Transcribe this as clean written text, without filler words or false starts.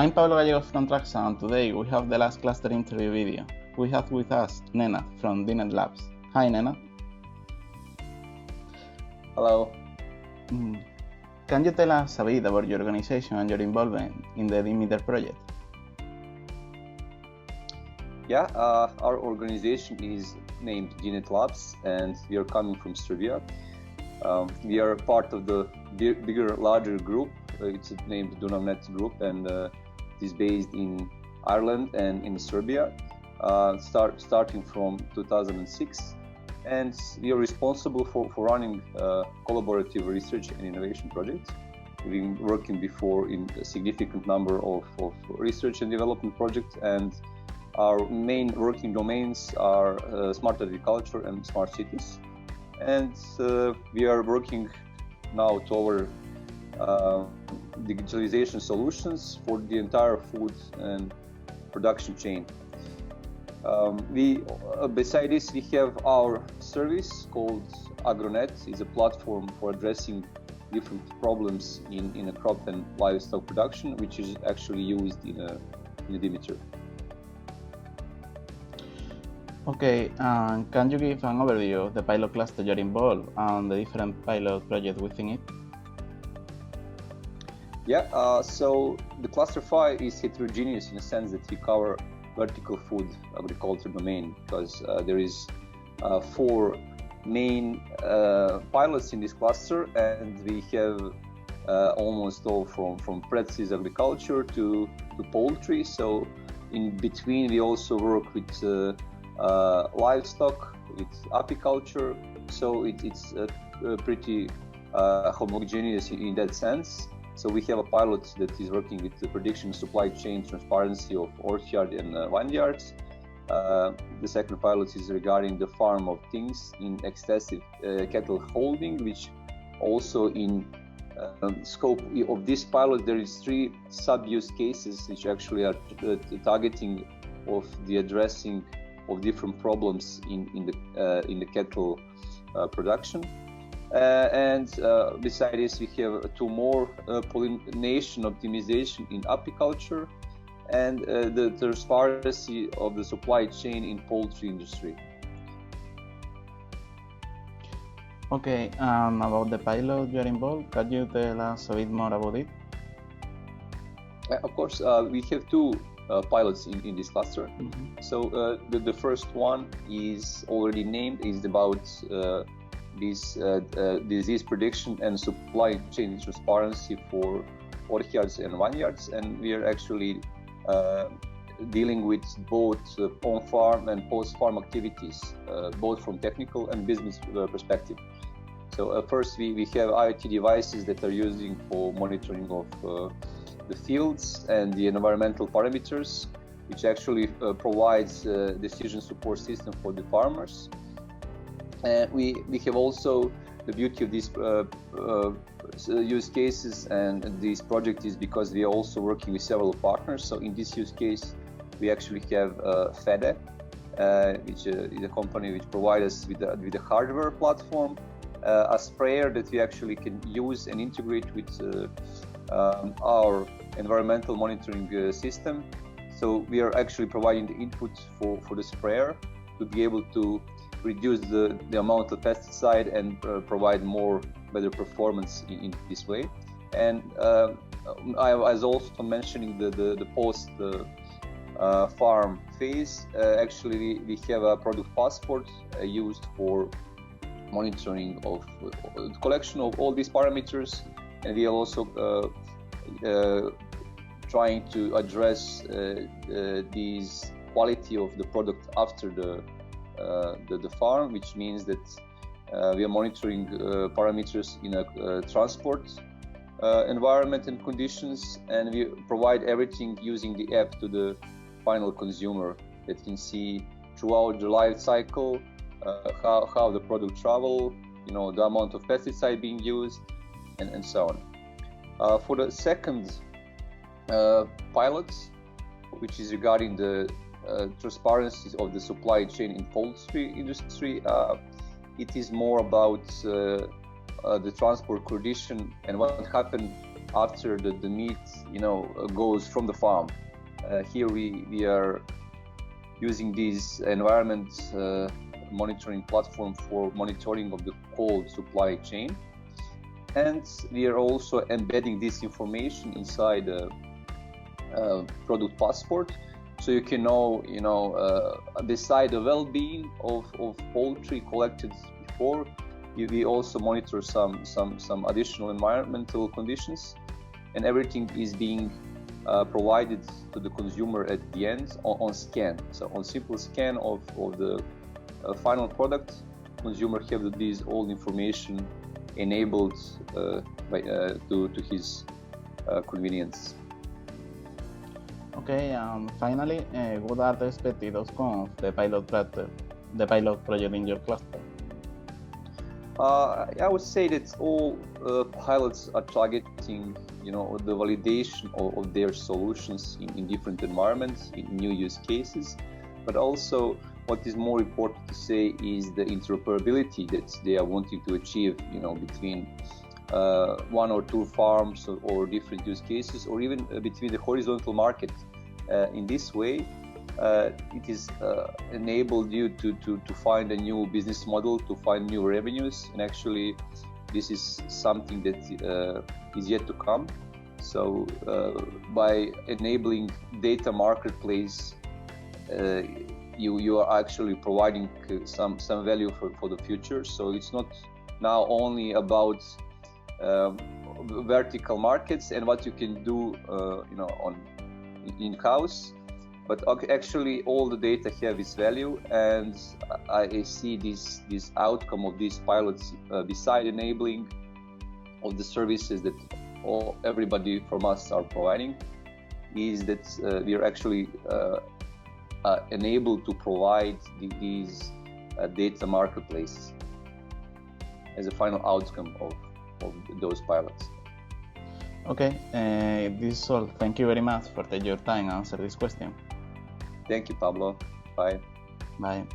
I'm Pablo Gallegos from Traxa, and today we have the last cluster interview video. We have with us Nenad from DNET Labs. Hi, Nenad. Hello. Can you tell us a bit about your organization and your involvement in the DEMETER project? Yeah, our organization is named DNET Labs, and we are coming from Serbia. We are part of the larger group. It's named DNET Group, and it is based in Ireland and in Serbia, starting from 2006. And we are responsible for running collaborative research and innovation projects. We've been working before in a significant number of research and development projects, and our main working domains are smart agriculture and smart cities. And we are working now toward digitalization solutions for the entire food and production chain. Beside this, we have our service called AgroNet. It's a platform for addressing different problems in a crop and livestock production, which is actually used in a DEMETER. Okay, can you give an overview of the pilot cluster you're involved and the different pilot projects within it? Yeah, so the cluster 5 is heterogeneous in the sense that we cover vertical food agriculture domain, because there is 4 main pilots in this cluster, and we have almost all from precision agriculture to poultry. So in between we also work with livestock, with apiculture, so it's pretty homogeneous in that sense. So we have a pilot that is working with the prediction supply chain transparency of orchard and vineyards. The second pilot is regarding the farm of things in excessive cattle holding, which also in scope of this pilot there is 3 sub-use cases which actually are targeting of the addressing of different problems in the cattle production. And beside this, we have 2 more pollination optimization in apiculture and the transparency of the supply chain in poultry industry. Okay, about the pilot you're involved, can you tell us a bit more about it? Of course, we have 2 pilots in this cluster. Mm-hmm. So the first one is already named, is about this disease prediction and supply chain transparency for orchards and vineyards, and we are actually dealing with both on-farm and post-farm activities, both from technical and business perspective. So first we have IoT devices that are using for monitoring of the fields and the environmental parameters, which actually provides decision support system for the farmers. We have also the beauty of these use cases and this project is because we are also working with several partners. So in this use case, we actually have FEDE, which is a company which provides us with a hardware platform, a sprayer that we actually can use and integrate with our environmental monitoring system. So we are actually providing the input for the sprayer to be able to reduce the amount of pesticide and provide better performance in this way. And I was also mentioning the post farm phase. Actually, we have a product passport used for monitoring of collection of all these parameters, and we are also trying to address these quality of the product after the farm, which means that we are monitoring parameters in a transport environment and conditions, and we provide everything using the app to the final consumer that can see throughout the life cycle how the product travel, the amount of pesticide being used, and so on. For the second pilot, which is regarding the transparency of the supply chain in poultry industry, it is more about the transport condition and what happened after the meat, goes from the farm. Here we are using this environment monitoring platform for monitoring of the cold supply chain, and we are also embedding this information inside a product passport, so you can know, beside the well-being of poultry collected before, we also monitor some additional environmental conditions, and everything is being provided to the consumer at the end on scan. So on simple scan of the final product, consumer have this all information enabled to his convenience. Okay, and finally, what are the expected outcomes of the pilot project in your cluster? I would say that all pilots are targeting, the validation of their solutions in different environments, in new use cases. But also, what is more important to say is the interoperability that they are wanting to achieve, between one or two farms or different use cases, or even between the horizontal market. In this way, it is enabled you to find a new business model, to find new revenues, and actually this is something that is yet to come. So by enabling data marketplace, you are actually providing some value for the future. So it's not now only about vertical markets and what you can do on in-house, but actually all the data have its value, and I see this outcome of these pilots, beside enabling of the services that everybody from us are providing, is that we are actually enabled to provide these data marketplaces as a final outcome of those pilots. Okay, this is all. Thank you very much for taking your time and answer this question. Thank you, Pablo. Bye. Bye.